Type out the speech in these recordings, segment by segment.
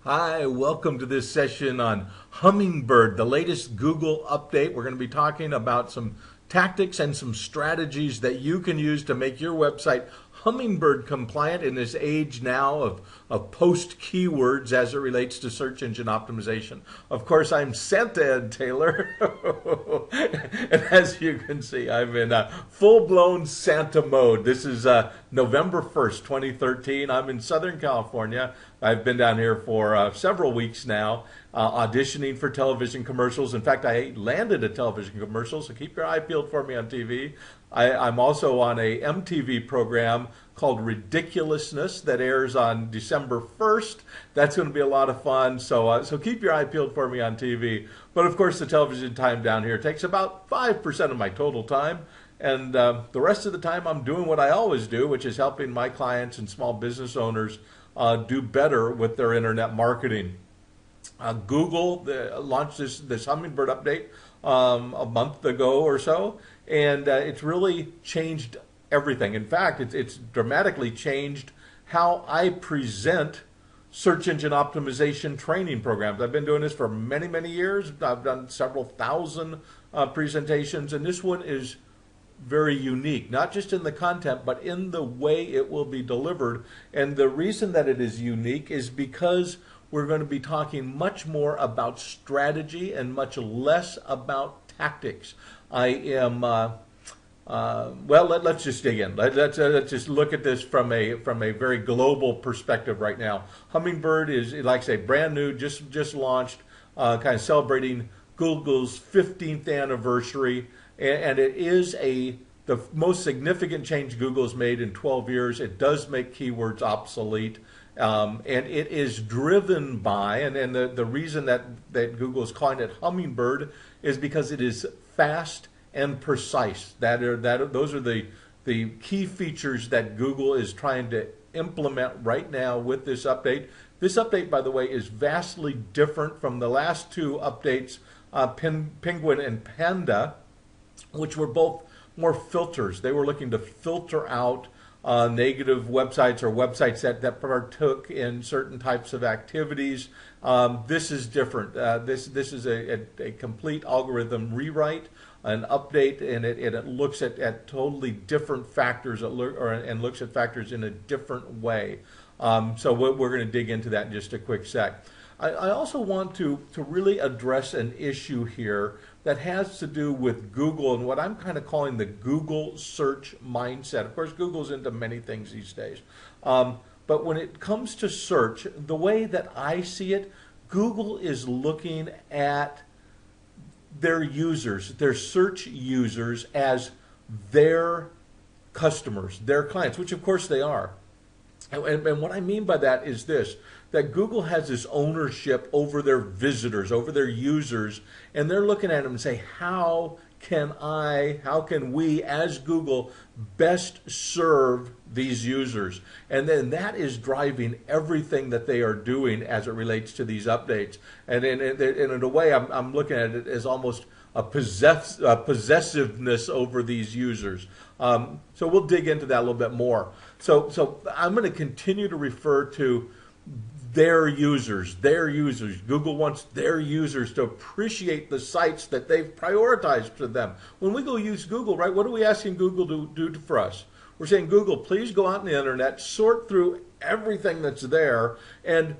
Hi, welcome to this session on Hummingbird, the latest Google update. We're going to be talking about some tactics and some strategies that you can use to make your website Hummingbird compliant in this age now of post keywords as it relates to search engine optimization. Of course, I'm Santa Ed Taylor. And as you can see, I'm in full-blown Santa mode. This is November 1st, 2013. I'm in Southern California. I've been down here for several weeks now, auditioning for television commercials. In fact, I landed a television commercial, so keep your eye peeled for me on TV. I'm also on a MTV program called Ridiculousness that airs on December 1st. That's going to be a lot of fun, so keep your eye peeled for me on TV. But of course, the television time down here takes about 5% of my total time. And the rest of the time, I'm doing what I always do, which is helping my clients and small business owners do better with their internet marketing. Google launched this Hummingbird update a month ago or so, and it's really changed everything. In fact, it's dramatically changed how I present search engine optimization training programs. I've been doing this for many, many years. I've done several thousand presentations, and this one is very unique, not just in the content, but in the way it will be delivered. And the reason that it is unique is because we're going to be talking much more about strategy and much less about tactics. I am, let's just dig in. Let's just look at this from a very global perspective right now. Hummingbird is, like I say, brand new, just launched, kind of celebrating Google's 15th anniversary. And it is the most significant change Google has made in 12 years. It does make keywords obsolete. And it is driven by, and the reason that Google is calling it Hummingbird is because it is fast and precise. Those are the key features that Google is trying to implement right now with this update. This update, by the way, is vastly different from the last two updates, Penguin and Panda, which were both more filters. They were looking to filter out negative websites or websites that partook in certain types of activities. This is different. This is a complete algorithm rewrite, an update, and it looks at totally different factors and looks at factors in a different way. So we're going to dig into that in just a quick sec. I also want to really address an issue here that has to do with Google and what I'm kind of calling the Google search mindset. Of course, Google's into many things these days. But when it comes to search, the way that I see it, Google is looking at their users, their search users, as their customers, their clients, which of course they are. And what I mean by that is this, that Google has this ownership over their visitors, over their users, and they're looking at them and say, how can we as Google best serve these users? And then that is driving everything that they are doing as it relates to these updates. And in a way, I'm looking at it as almost a possessiveness over these users. So we'll dig into that a little bit more. So I'm going to continue to refer to their users. Google wants their users to appreciate the sites that they've prioritized for them. When we go use Google, right, what are we asking Google to do for us? We're saying, Google, please go out on the internet, sort through everything that's there, and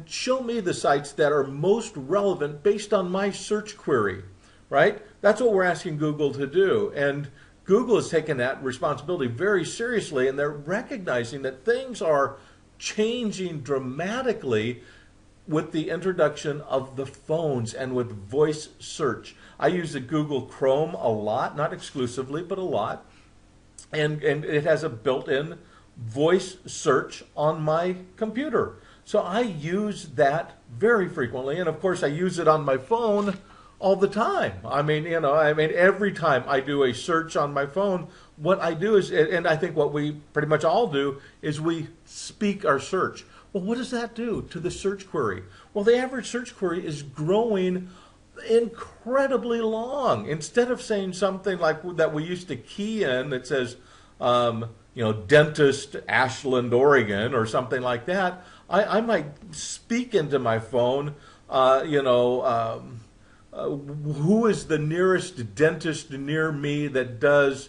show me the sites that are most relevant based on my search query, right? That's what we're asking Google to do. And Google has taken that responsibility very seriously, and they're recognizing that things are changing dramatically with the introduction of the phones and with voice search. I use the Google Chrome a lot, not exclusively, but a lot. And it has a built-in voice search on my computer. So I use that very frequently, and of course I use it on my phone all the time. I mean, every time I do a search on my phone, what I do is, and I think what we pretty much all do, is we speak our search. Well, what does that do to the search query? Well, the average search query is growing incredibly long. Instead of saying something like that we used to key in that says, dentist, Ashland, Oregon, or something like that, I might speak into my phone, who is the nearest dentist near me that does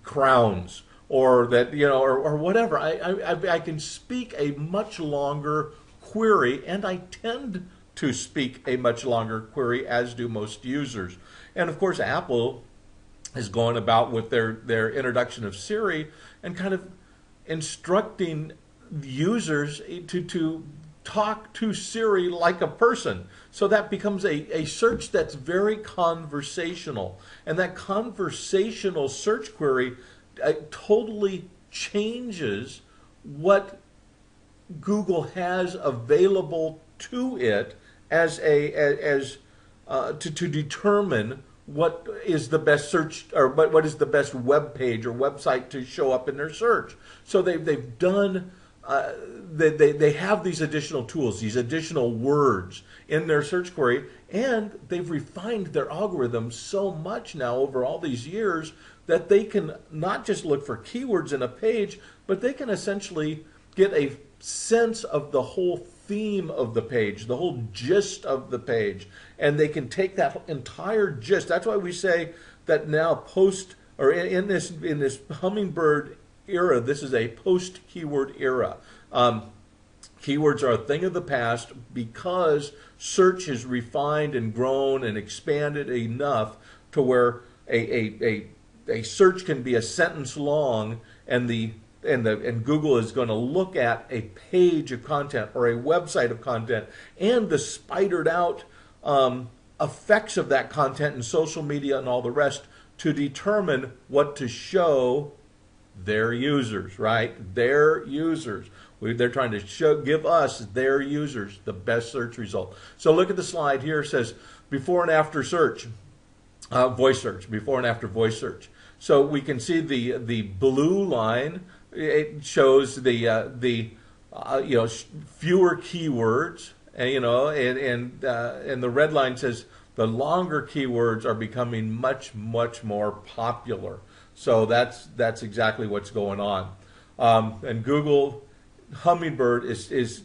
crowns, or that, or whatever. I can speak a much longer query, and I tend to speak a much longer query, as do most users. And of course, Apple is going about with their introduction of Siri and kind of instructing users to talk to Siri like a person. So that becomes a search that's very conversational. And that conversational search query totally changes what Google has available to it to determine what is the best search, or what is the best web page or website to show up in their search. So they've done they have these additional tools, these additional words in their search query, and they've refined their algorithm so much now over all these years that they can not just look for keywords in a page, but they can essentially get a sense of the whole theme of the page, the whole gist of the page, and they can take that entire gist. That's why we say that now in this Hummingbird era, this is a post-keyword era. Keywords are a thing of the past because search has refined and grown and expanded enough to where a search can be a sentence long, and Google is going to look at a page of content or a website of content and the spidered out effects of that content in social media and all the rest to determine what to show their users, right? Their users. They're trying to give us, their users, the best search result. So look at the slide here. It says before and after search, voice search, before and after voice search. So we can see the blue line. It shows the fewer keywords, and the red line says the longer keywords are becoming much more popular. So that's exactly what's going on. And Google Hummingbird is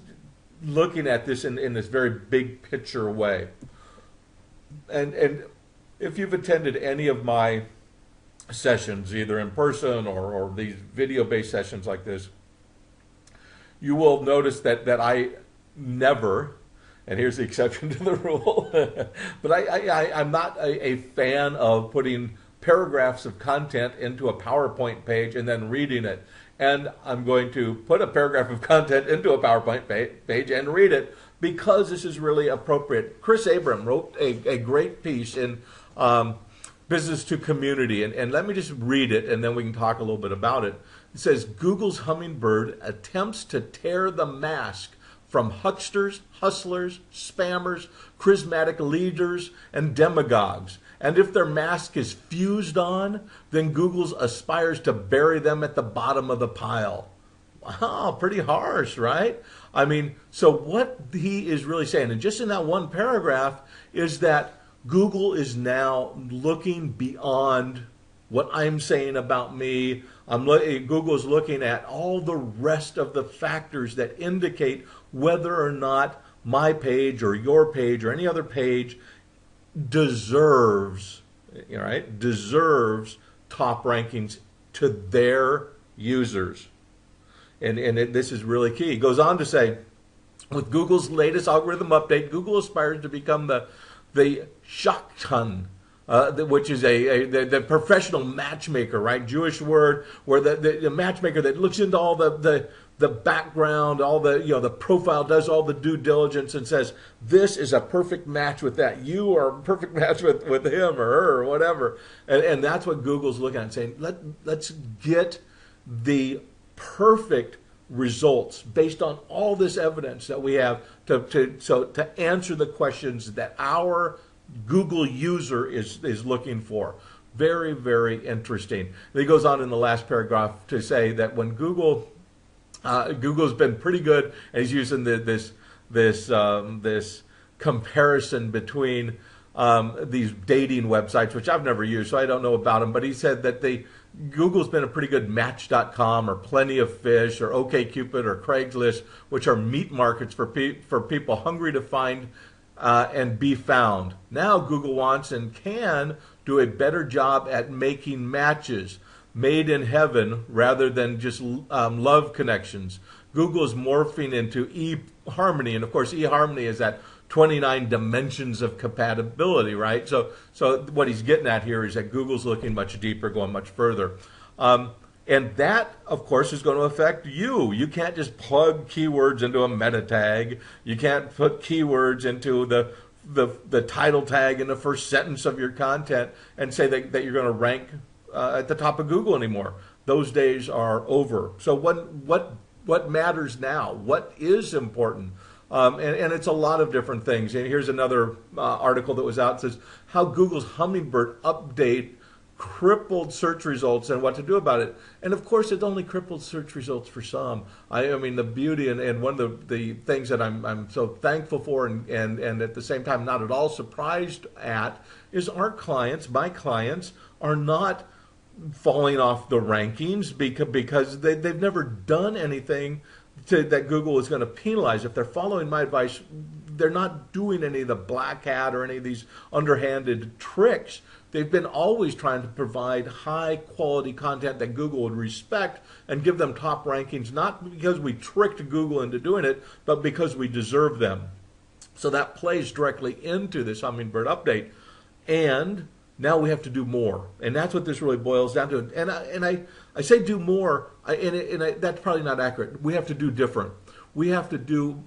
looking at this in this very big picture way. And if you've attended any of my sessions, either in person or these video-based sessions like this, you will notice that I never, and here's the exception to the rule, but I'm not a fan of putting paragraphs of content into a PowerPoint page and then reading it. And I'm going to put a paragraph of content into a PowerPoint page and read it because this is really appropriate. Chris Abram wrote a great piece in Business to Community, and let me just read it and then we can talk a little bit about it. It says, Google's Hummingbird attempts to tear the mask from hucksters, hustlers, spammers, charismatic leaders, and demagogues. And if their mask is fused on, then Google aspires to bury them at the bottom of the pile. Wow, pretty harsh, right? I mean, so what he is really saying, and just in that one paragraph, is that Google is now looking beyond what I'm saying about me. Google's looking at all the rest of the factors that indicate whether or not my page or your page or any other page deserves top rankings to their users. And this is really key. It goes on to say, with Google's latest algorithm update, Google aspires to become the shakhan, which is the professional matchmaker, right? Jewish word, where the matchmaker that looks into all the background, all the profile, does all the due diligence and says, this is a perfect match with that. You are a perfect match with him or her or whatever. And that's what Google's looking at and saying, let's get the perfect results based on all this evidence that we have to answer the questions that our Google user is looking for. Very, very interesting. And he goes on in the last paragraph to say that when Google's been pretty good, and he's using this comparison between these dating websites, which I've never used, so I don't know about them. But he said that Google's been a pretty good Match.com or Plenty of Fish or OkCupid or Craigslist, which are meat markets for people hungry to find and be found. Now Google wants and can do a better job at making matches made in heaven rather than just love connections. Google is morphing into eHarmony, and of course eHarmony is that 29 dimensions of compatibility, right? So what he's getting at here is that Google's looking much deeper, going much further. And that, of course, is going to affect you. You can't just plug keywords into a meta tag. You can't put keywords into the title tag in the first sentence of your content and say that you're going to rank at the top of Google anymore. Those days are over. So what matters now? What is important? And it's a lot of different things. And here's another article that was out. It says how Google's Hummingbird update crippled search results and what to do about it. And of course, it only crippled search results for some. I mean, the beauty and one of the things that I'm so thankful for and at the same time not at all surprised at is our clients, my clients, are not falling off the rankings because they've never done anything that Google is going to penalize. If they're following my advice, they're not doing any of the black hat or any of these underhanded tricks. They've been always trying to provide high quality content that Google would respect and give them top rankings, not because we tricked Google into doing it, but because we deserve them. So that plays directly into this Hummingbird update. And now we have to do more. And that's what this really boils down to. And I say do more, that's probably not accurate. We have to do different. We have to do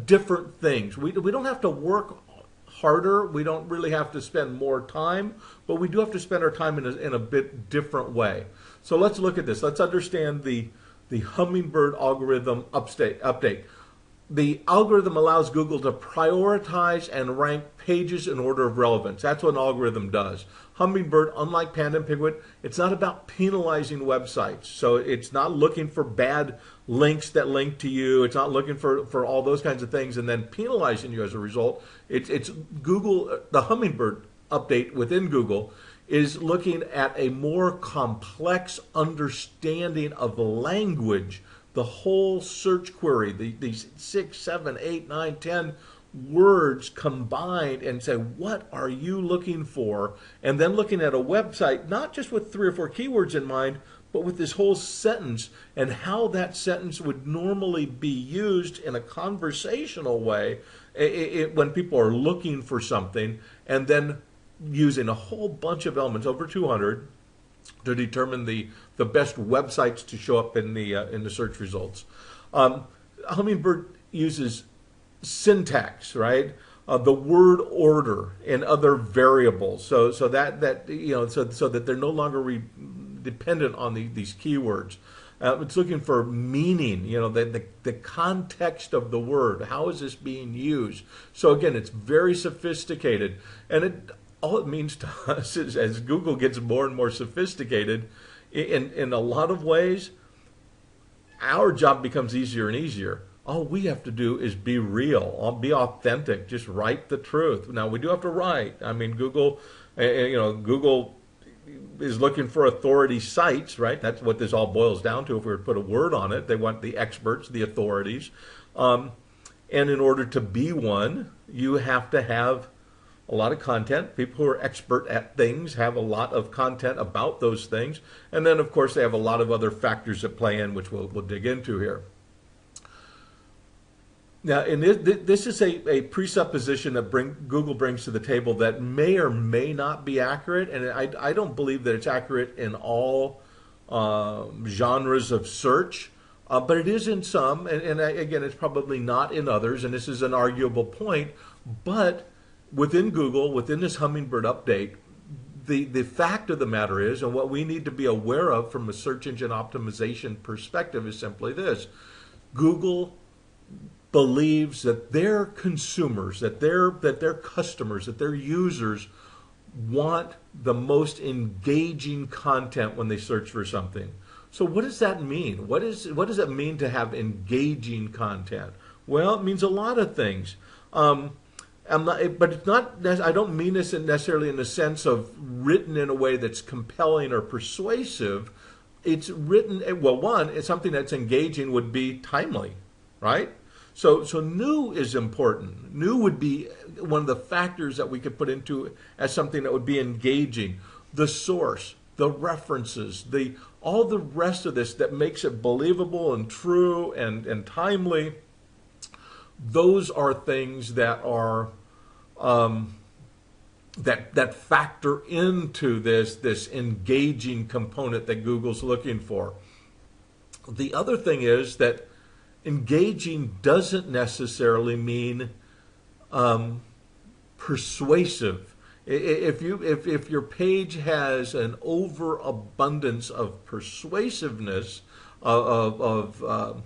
different things. We don't have to work harder. We don't really have to spend more time, but we do have to spend our time in a bit different way. So let's look at this. Let's understand the Hummingbird algorithm update. The algorithm allows Google to prioritize and rank pages in order of relevance. That's what an algorithm does. Hummingbird, unlike Panda and Pigwit, it's not about penalizing websites. So it's not looking for bad links that link to you. It's not looking for all those kinds of things and then penalizing you as a result. It's Google, the Hummingbird update within Google is looking at a more complex understanding of language. The whole search query, these 6, 7, 8, 9, 10 words combined and say, what are you looking for? And then looking at a website, not just with 3 or 4 keywords in mind, but with this whole sentence and how that sentence would normally be used in a conversational way when people are looking for something, and then using a whole bunch of elements, over 200, to determine the best websites to show up in the search results. Hummingbird uses syntax, right? The word order and other variables, so that they're no longer dependent on these keywords. It's looking for meaning, the context of the word. How is this being used? So again, it's very sophisticated, and all it means to us is as Google gets more and more sophisticated, in a lot of ways, our job becomes easier and easier. All we have to do is be real, be authentic, just write the truth. Now, we do have to write. I mean, Google is looking for authority sites, right? That's what this all boils down to. If we were to put a word on it, they want the experts, the authorities. And in order to be one, you have to have a lot of content. People who are expert at things have a lot of content about those things. And then, of course, they have a lot of other factors that play in, which we'll dig into here. Now, and this is a presupposition that Google brings to the table that may or may not be accurate, and I don't believe that it's accurate in all genres of search, but it is in some, and again, it's probably not in others, and this is an arguable point, but within Google, within this Hummingbird update, the fact of the matter is, and what we need to be aware of from a search engine optimization perspective is simply this: Google believes that their consumers, that their customers, that their users want the most engaging content when they search for something. So what does that mean? What does it mean to have engaging content? Well, it means a lot of things. but it's not. I don't mean this necessarily in the sense of written in a way that's compelling or persuasive. It's written, well, one, it's something that's engaging would be timely, right? So new is important. New would be one of the factors that we could put into as something that would be engaging. The source, the references, all the rest of this that makes it believable and true and timely. Those are things that are that factor into this engaging component that Google's looking for. The other thing is that engaging doesn't necessarily mean persuasive. If your page has an overabundance of persuasiveness, of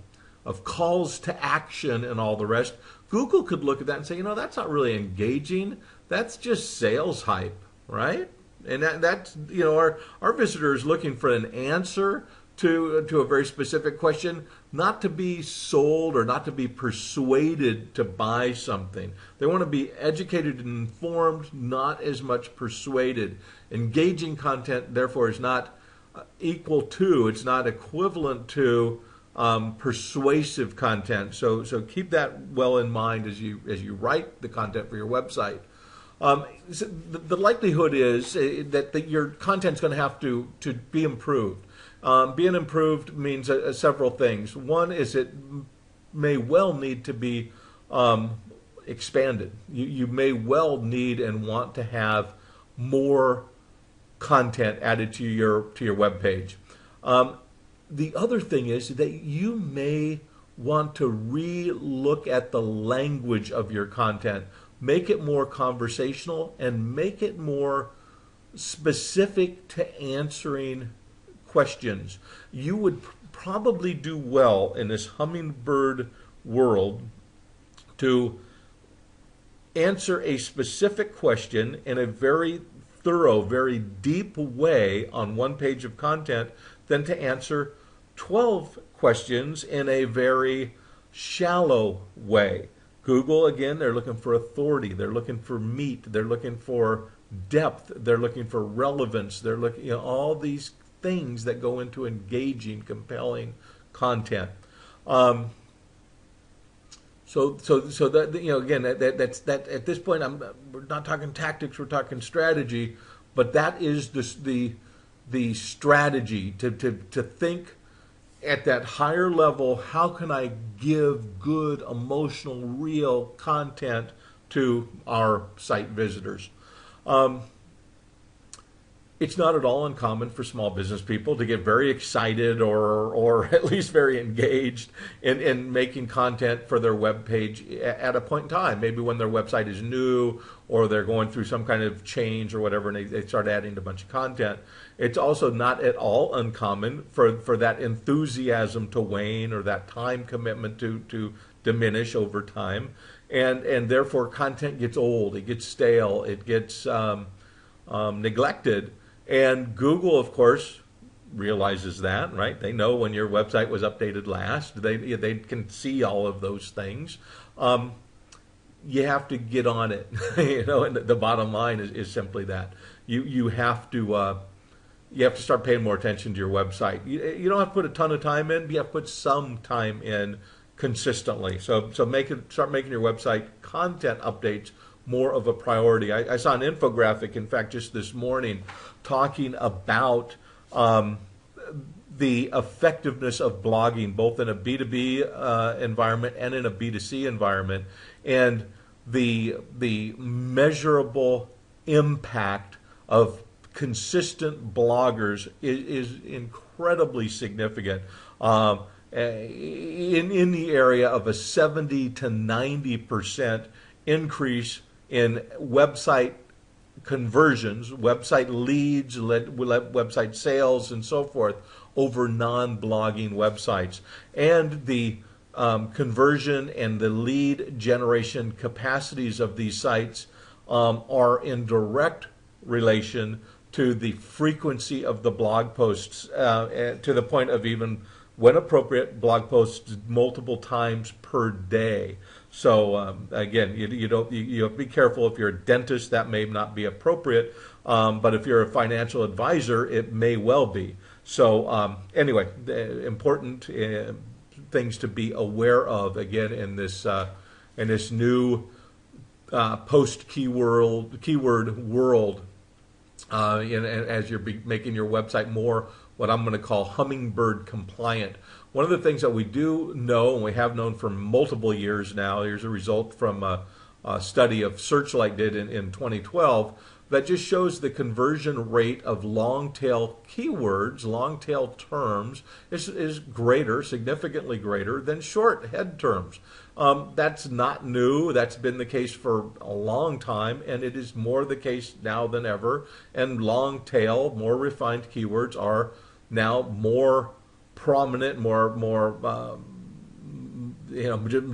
calls to action and all the rest, Google could look at that and say, that's not really engaging. That's just sales hype, right? And that's our visitor is looking for an answer to a very specific question, not to be sold or not to be persuaded to buy something. They want to be educated and informed, not as much persuaded. Engaging content, therefore, is not equal to, it's not equivalent to persuasive content. So keep that well in mind as you write the content for your website. So the likelihood is that your content's going to have to be improved. Being improved means several things. One is it may well need to be expanded. You may well need and want to have more content added to your web page. The other thing is that you may want to re-look at the language of your content, make it more conversational, and make it more specific to answering questions. You would probably do well in this Hummingbird world to answer a specific question in a very thorough, very deep way on one page of content than to answer 12 questions in a very shallow way. Google, again, they're looking for authority, they're looking for meat, they're looking for depth, they're looking for relevance, they're looking, all these things that go into engaging, compelling content. So that again, that's at this point, we're not talking tactics, we're talking strategy, but that is the strategy to think at that higher level. How can I give good, emotional, real content to our site visitors? It's not at all uncommon for small business people to get very excited or at least very engaged in making content for their web page at a point in time, maybe when their website is new or they're going through some kind of change or whatever, and they start adding a bunch of content. It's also not at all uncommon for that enthusiasm to wane or that time commitment to diminish over time, and therefore content gets old, it gets stale, it gets neglected. And Google, of course, realizes that, right? They know when your website was updated last. They can see all of those things. You have to get on it, and the bottom line is simply that. You have to start paying more attention to your website. You don't have to put a ton of time in, but you have to put some time in consistently. So start making your website content updates more of a priority. I saw an infographic, in fact, just this morning, talking about the effectiveness of blogging, both in a B2B environment and in a B2C environment, and the measurable impact of consistent bloggers is incredibly significant. In the area of a 70 to 90% increase in website conversions, website leads, website sales, and so forth over non-blogging websites. And the conversion and the lead generation capacities of these sites are in direct relation to the frequency of the blog posts, to the point of even, when appropriate, blog posts multiple times per day. So again, you have to be careful. If you're a dentist, that may not be appropriate, but if you're a financial advisor, it may well be. So anyway, the important things to be aware of again in this new post keyword world. As you're making your website more what I'm going to call hummingbird compliant. One of the things that we do know, and we have known for multiple years now, here's a result from a study of Searchlight did in 2012, that just shows the conversion rate of long tail keywords, long tail terms, is greater, significantly greater than short head terms. That's not new. That's been the case for a long time, and it is more the case now than ever. And long tail, more refined keywords are now more prominent,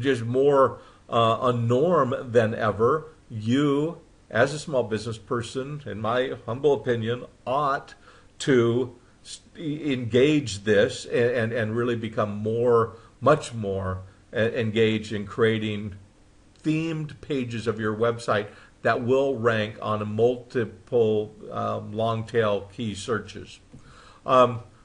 just more a norm than ever. You, as a small business person, in my humble opinion, ought to engage this and really become much more engaged in creating themed pages of your website that will rank on a multiple long tail key searches.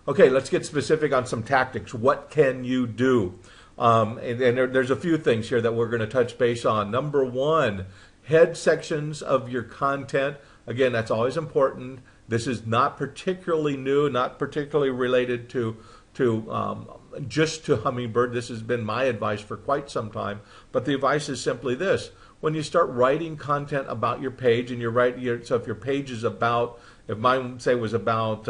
Okay, let's get specific on some tactics. What can you do? And there's a few things here that we're going to touch base on. Number one, head sections of your content. Again, that's always important. This is not particularly new, not particularly related to just to Hummingbird. This has been my advice for quite some time. But the advice is simply this: when you start writing content about your page, and so if your page is about, if mine say was about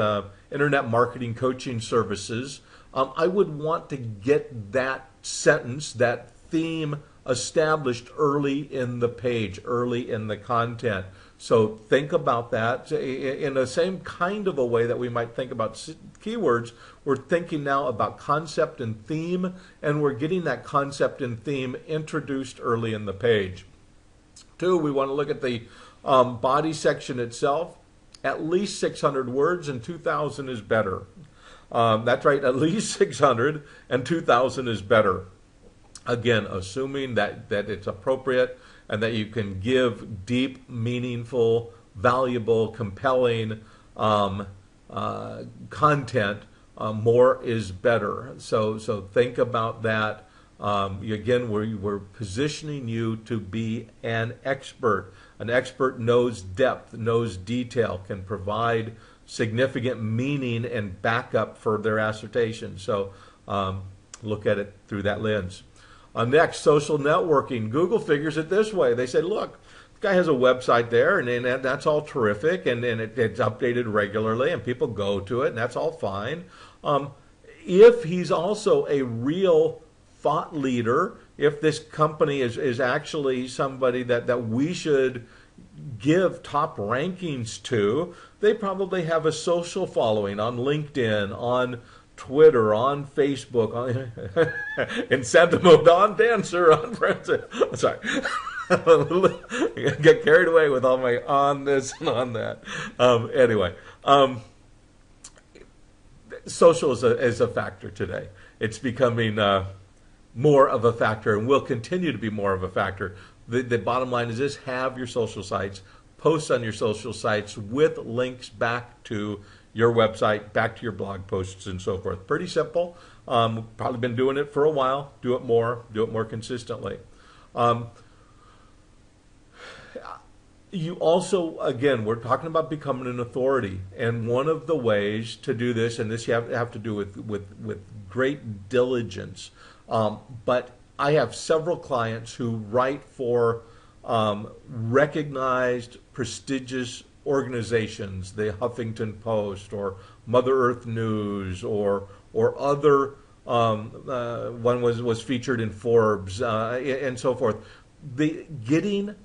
internet marketing coaching services, I would want to get that sentence, that theme established early in the page, early in the content. So think about that in the same kind of a way that we might think about keywords. We're thinking now about concept and theme, and we're getting that concept and theme introduced early in the page. Two, we want to look at the body section itself. At least 600 words, and 2,000 is better. That's right, at least 600 and 2,000 is better. Again, assuming that it's appropriate and that you can give deep, meaningful, valuable, compelling content, more is better. So think about that. Again, we're positioning you to be an expert. An expert knows depth, knows detail, can provide significant meaning and backup for their assertion. So look at it through that lens. Next, social networking. Google figures it this way. They say, look, this guy has a website there, and that's all terrific, and it's updated regularly, and people go to it, and that's all fine. If he's also a real thought leader, if this company is actually somebody that we should give top rankings to, they probably have a social following on LinkedIn, on Twitter, on Facebook, in Santa Mode, on Dancer, on Friends. Sorry. Get carried away with all my on this and on that. Anyway, social is a factor today. It's becoming more of a factor and will continue to be more of a factor. The bottom line is this: have your social sites, post on your social sites with links back to your website, back to your blog posts and so forth. Pretty simple. Probably been doing it for a while. Do it more consistently. You also, again, we're talking about becoming an authority, and one of the ways to do this, and this you have to do with great diligence, but I have several clients who write for recognized, prestigious organizations, the Huffington Post or Mother Earth News or other. One was featured in Forbes and so forth. Getting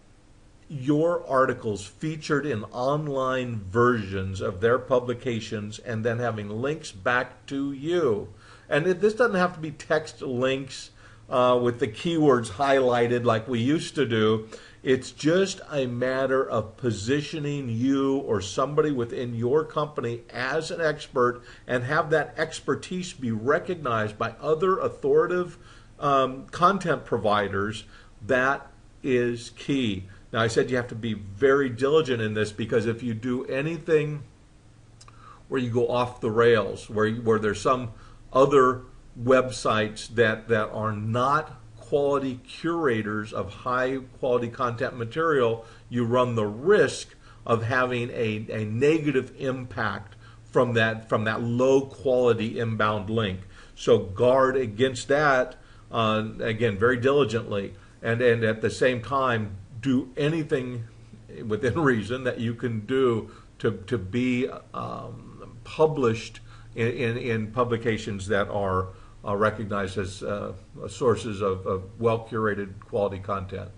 your articles featured in online versions of their publications and then having links back to you. And this doesn't have to be text links with the keywords highlighted like we used to do. It's just a matter of positioning you or somebody within your company as an expert and have that expertise be recognized by other authoritative content providers That is key. Now, I said you have to be very diligent in this, because if you do anything where you go off the rails, where there's some other websites that are not quality curators of high quality content material, you run the risk of having a negative impact from that low quality inbound link. So guard against that, again, very diligently, and at the same time, do anything within reason that you can do to be published in publications that are recognized as sources of well-curated quality content.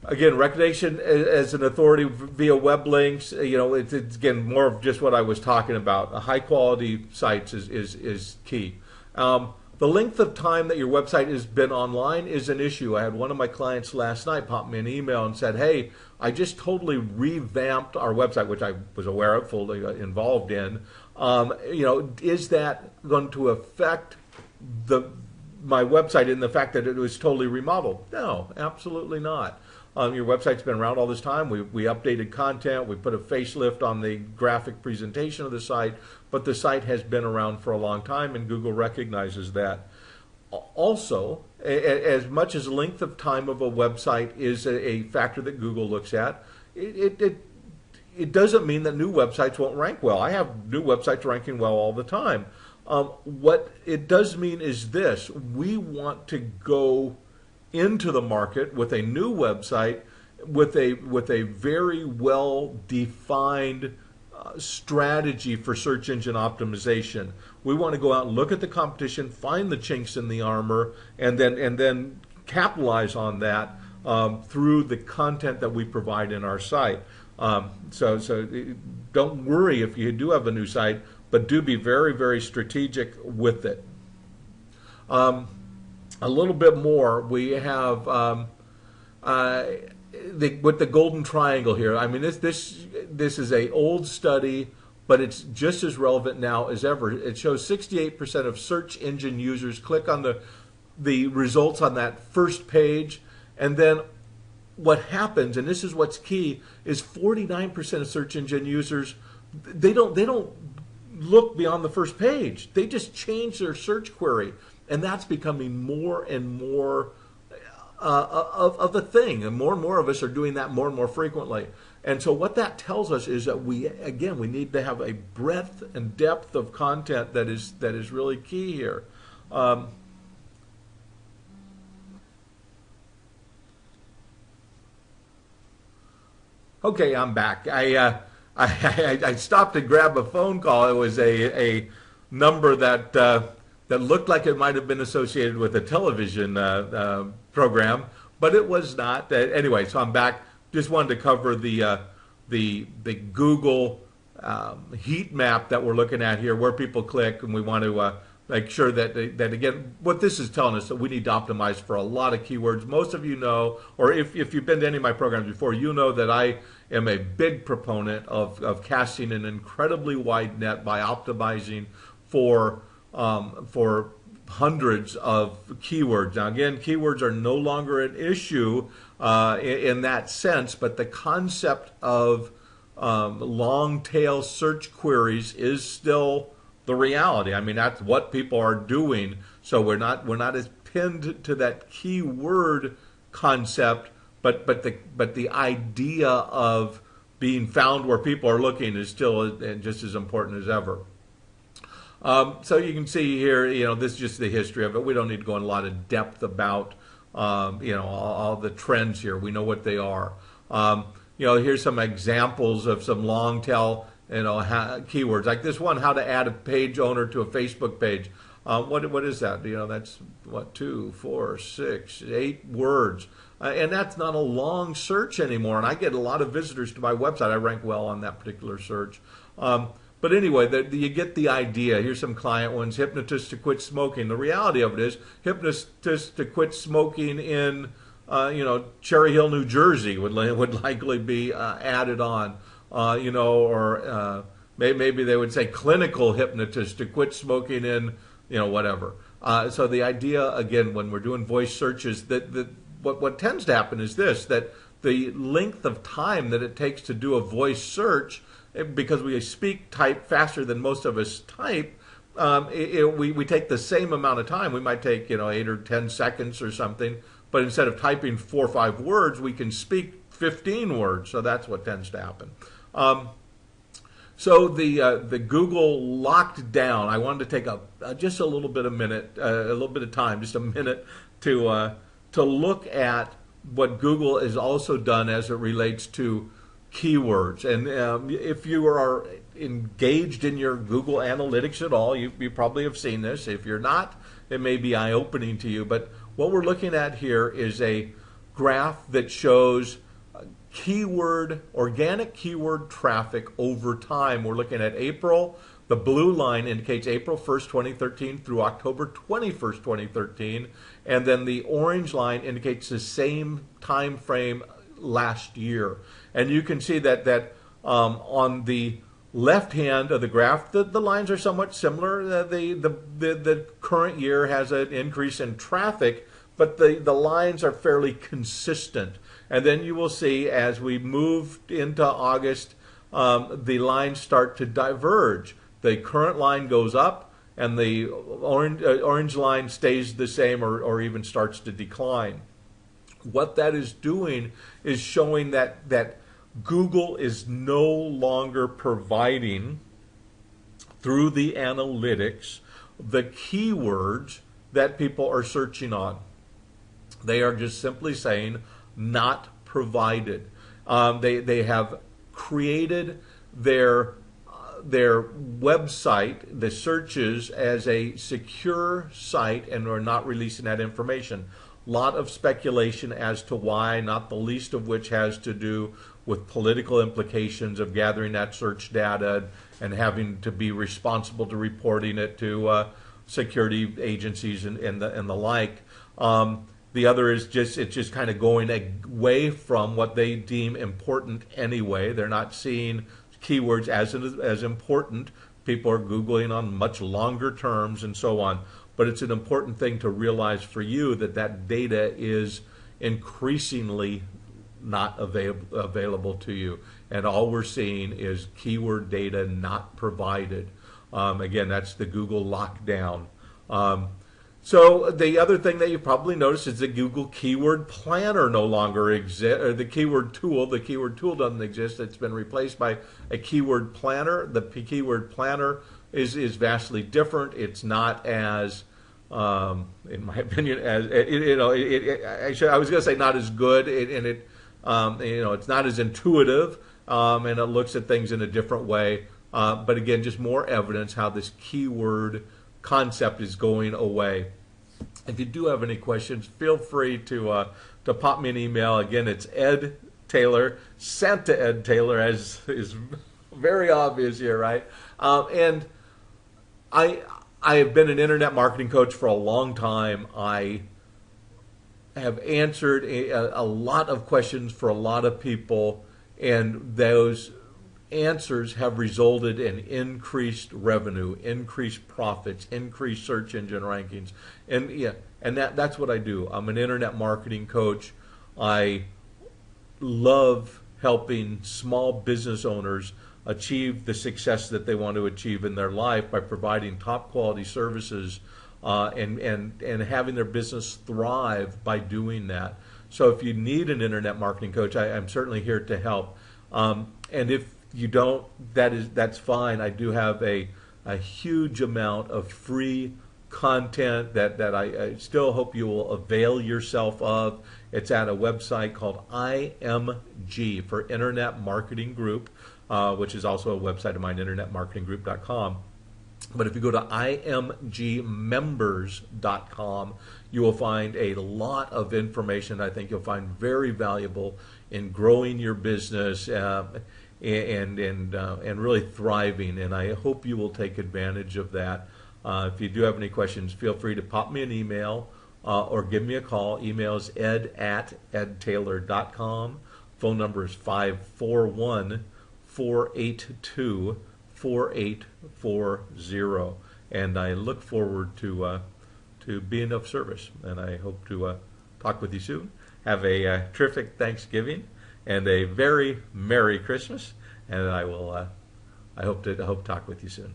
Again, recognition as an authority via web links, it's again more of just what I was talking about. High-quality sites is key. The length of time that your website has been online is an issue. I had one of my clients last night pop me an email and said, hey, I just totally revamped our website, which I was aware of, fully involved in. Is that going to affect my website in the fact that it was totally remodeled? No, absolutely not. Your website's been around all this time. We updated content. We put a facelift on the graphic presentation of the site, but the site has been around for a long time, and Google recognizes that. Also, as much as length of time of a website is a factor that Google looks at, it doesn't mean that new websites won't rank well. I have new websites ranking well all the time. What it does mean is this: we want to go into the market with a new website with a very well defined strategy for search engine optimization. We want to go out and look at the competition, find the chinks in the armor, and then capitalize on that through the content that we provide in our site. So don't worry if you do have a new site, but do be very, very strategic with it. A little bit more, we have with the golden triangle here. I mean, this is a old study, but it's just as relevant now as ever. It shows 68% of search engine users click on the results on that first page, and then what happens, and this is what's key, is 49% of search engine users, they don't look beyond the first page. They just change their search query. And that's becoming more and more of a thing. And more of us are doing that more and more frequently. And so what that tells us is that we need to have a breadth and depth of content that is really key here. Okay, I'm back. I stopped to grab a phone call. It was a number that looked like it might have been associated with a television program, but it was not. Anyway, so I'm back. Just wanted to cover the Google heat map that we're looking at here, where people click, and we want to make sure that again, what this is telling us, that we need to optimize for a lot of keywords. Most of you know, or if you've been to any of my programs before, you know that I am a big proponent of casting an incredibly wide net by optimizing for hundreds of keywords. Now again, keywords are no longer an issue in that sense, but the concept of long tail search queries is still the reality. I mean, that's what people are doing. So we're not as pinned to that keyword concept, but the idea of being found where people are looking is still just as important as ever. So you can see here, this is just the history of it. We don't need to go in a lot of depth about, all the trends here. We know what they are. Here's some examples of some long tail, keywords. Like this one, how to add a page owner to a Facebook page. What is that? That's 2, 4, 6, 8 words. And that's not a long search anymore. And I get a lot of visitors to my website. I rank well on that particular search. But anyway, you get the idea. Here's some client ones. Hypnotist to quit smoking. The reality of it is, hypnotist to quit smoking in, Cherry Hill, New Jersey would likely be added on. Or maybe they would say clinical hypnotist to quit smoking in, whatever. So the idea, again, when we're doing voice searches, that what tends to happen is this, that the length of time that it takes to do a voice search, because we type faster than most of us type, we take the same amount of time. We might take 8 or 10 seconds or something, but instead of typing 4 or 5 words, we can speak 15 words. So that's what tends to happen. So the Google locked down. I wanted to take just a little bit of time, just a minute to look at what Google has also done as it relates to keywords. And if you are engaged in your Google Analytics at all, you probably have seen this. If you're not, it may be eye-opening to you. But what we're looking at here is a graph that shows organic keyword traffic over time. We're looking at April. The blue line indicates April 1st, 2013 through October 21st, 2013. And then the orange line indicates the same time frame last year. And you can see that on the left hand of the graph, the lines are somewhat similar. The current year has an increase in traffic, but the lines are fairly consistent. And then you will see as we move into August, the lines start to diverge. The current line goes up, and the orange line stays the same or even starts to decline. What that is doing is showing that Google is no longer providing, through the analytics, the keywords that people are searching on. They are just simply saying, not provided. They have created their website, the searches, as a secure site, and are not releasing that information. A lot of speculation as to why, not the least of which has to do with political implications of gathering that search data and having to be responsible to reporting it to security agencies and the like. The other is it's just kind of going away from what they deem important anyway. They're not seeing keywords as important. People are Googling on much longer terms and so on. But it's an important thing to realize for you that data is increasingly not available to you. And all we're seeing is keyword data not provided. Again, that's the Google lockdown. So the other thing that you probably noticed is the Google Keyword Planner no longer exists, or the keyword tool. The keyword tool doesn't exist. It's been replaced by a keyword planner. The keyword planner is vastly different. It's not as, in my opinion, as I was going to say not as good, it's not as intuitive, and it looks at things in a different way. But again, just more evidence how this keyword concept is going away. If you do have any questions, feel free to pop me an email. Again, it's Ed Taylor, sent to Ed Taylor, as is very obvious here, right? And I have been an internet marketing coach for a long time. I have answered a lot of questions for a lot of people, and those answers have resulted in increased revenue, increased profits, increased search engine rankings. And that's what I do. I'm an internet marketing coach. I love helping small business owners achieve the success that they want to achieve in their life by providing top quality services and having their business thrive by doing that. So if you need an internet marketing coach, I'm certainly here to help. And if you don't, that's fine. I do have a huge amount of free content that I still hope you will avail yourself of. It's at a website called IMG for Internet Marketing Group, which is also a website of mine, internetmarketinggroup.com. But if you go to imgmembers.com, you will find a lot of information I think you'll find very valuable in growing your business and really thriving. And I hope you will take advantage of that. If you do have any questions, feel free to pop me an email or give me a call. Email is ed@edtaylor.com. Phone number is 541-482-4840. And I look forward to to being of service. And I hope to talk with you soon. Have a terrific Thanksgiving and a very Merry Christmas. And I hope to talk with you soon.